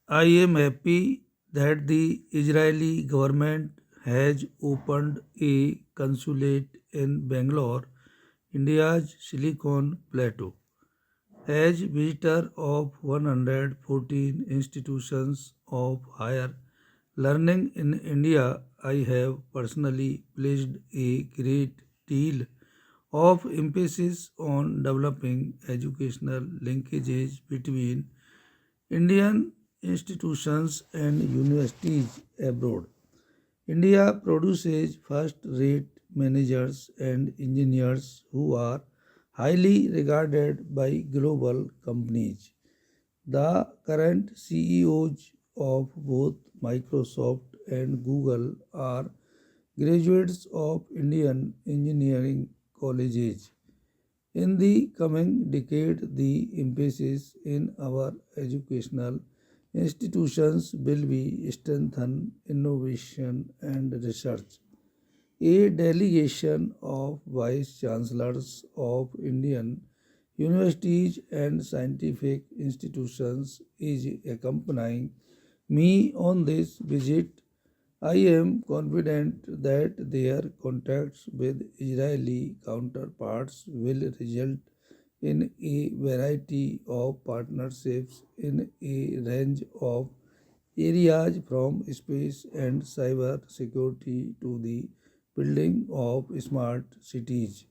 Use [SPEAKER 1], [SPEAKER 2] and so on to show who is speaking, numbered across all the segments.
[SPEAKER 1] I am happy that the Israeli government has opened a consulate in Bangalore, India's Silicon Plateau. As visitor of 114 institutions of higher learning in India, I have personally placed a great deal of emphasis on developing educational linkages between Indian institutions and universities abroad. India produces first rate managers and engineers who are highly regarded by global companies. The current CEOs of both Microsoft and Google are graduates of Indian engineering colleges. In the coming decade, the emphasis in our educational institutions will be strengthen innovation and research. A delegation of vice chancellors of Indian universities and scientific institutions is accompanying me on this visit. I am confident that their contacts with Israeli counterparts will result in a variety of partnerships in a range of areas from space and cyber security to the building of smart cities.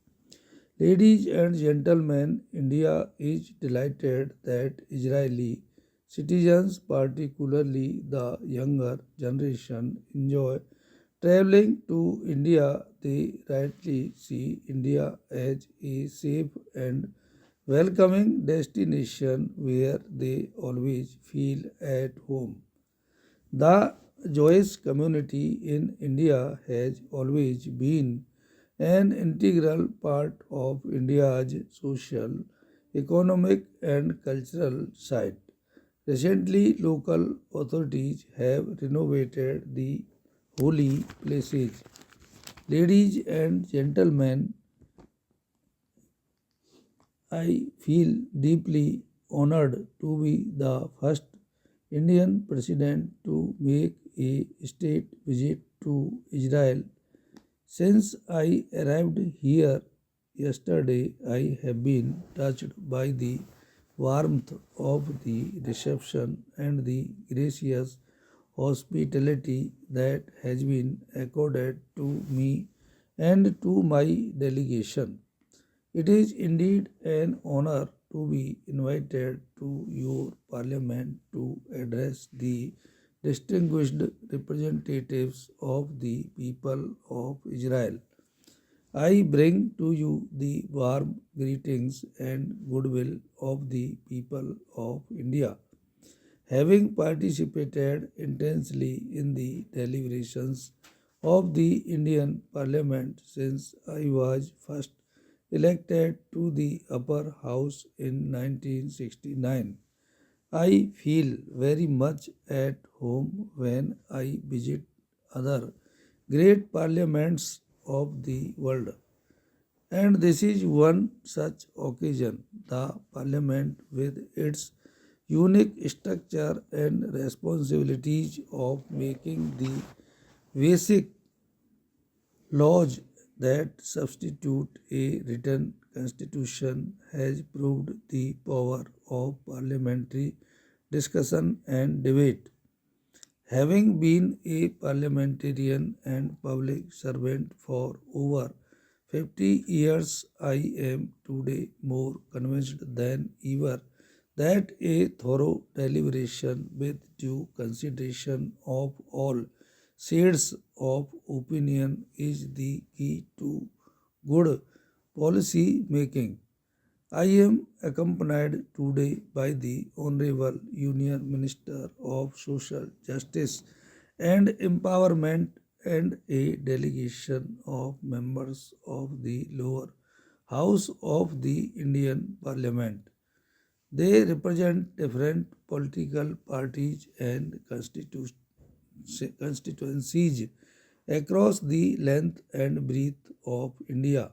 [SPEAKER 1] Ladies and gentlemen, India is delighted that Israeli citizens, particularly the younger generation, enjoy traveling to India. They rightly see India as a safe and welcoming destination where they always feel at home. The Jewish community in India has always been an integral part of India's social, economic, and cultural side. Recently, local authorities have renovated the holy places. Ladies and gentlemen, I feel deeply honored to be the first Indian president to make a state visit to Israel. Since I arrived here yesterday, I have been touched by the warmth of the reception and the gracious hospitality that has been accorded to me and to my delegation. It is indeed an honor to be invited to your parliament to address the distinguished representatives of the people of Israel. I bring to you the warm greetings and goodwill of the people of India. Having participated intensely in the deliberations of the Indian Parliament since I was first elected to the upper house in 1969, I feel very much at home when I visit other great parliaments of the world. And this is one such occasion. The parliament, with its unique structure and responsibilities of making the basic laws that substitute a written constitution, has proved the power of parliamentary discussion and debate. Having been a parliamentarian and public servant for over 50 years, I am today more convinced than ever that a thorough deliberation with due consideration of all shades of opinion is the key to good policy making. I am accompanied today by the Honorable Union Minister of Social Justice and Empowerment and a delegation of members of the lower house of the Indian Parliament. They represent different political parties and constituencies across the length and breadth of India.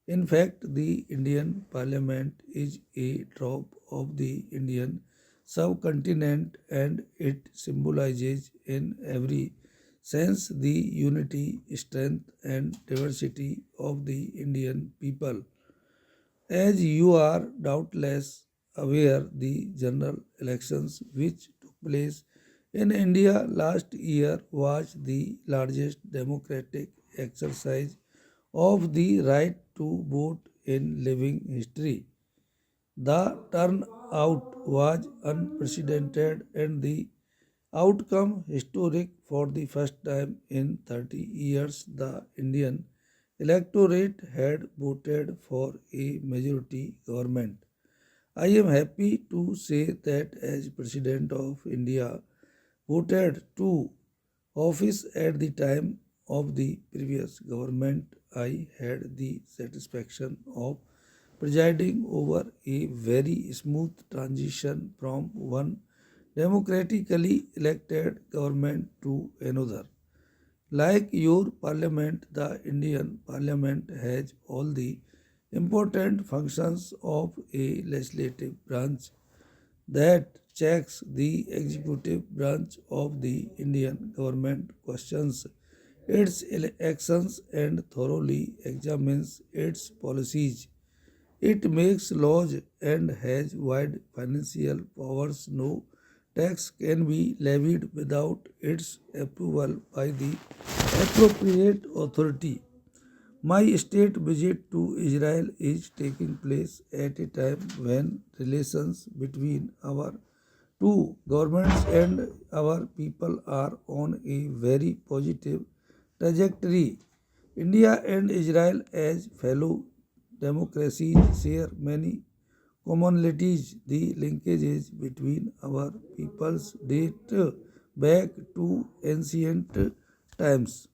[SPEAKER 1] In fact, the Indian Parliament is a drop of the Indian subcontinent, and it symbolizes in every sense the unity, strength, and diversity of the Indian people. As you are doubtless aware, the general elections which took place in India last year was the largest democratic exercise of the right to vote in living history. The turnout was unprecedented and the outcome historic. For the first time in 30 years. The Indian electorate had voted for a majority government. I am happy to say that as President of India, voted to office at the time of the previous government, I had the satisfaction of presiding over a very smooth transition from one democratically elected government to another. Like your parliament, the Indian parliament has all the important functions of a legislative branch that checks the executive branch of the Indian government, questions its actions, and thoroughly examines its policies. It makes laws and has wide financial powers. No tax can be levied without its approval by the appropriate authority. My state visit to Israel is taking place at a time when relations between our two governments and our people are on a very positive trajectory. India and Israel, as fellow democracies, share many commonalities. The linkages between our peoples date back to ancient times.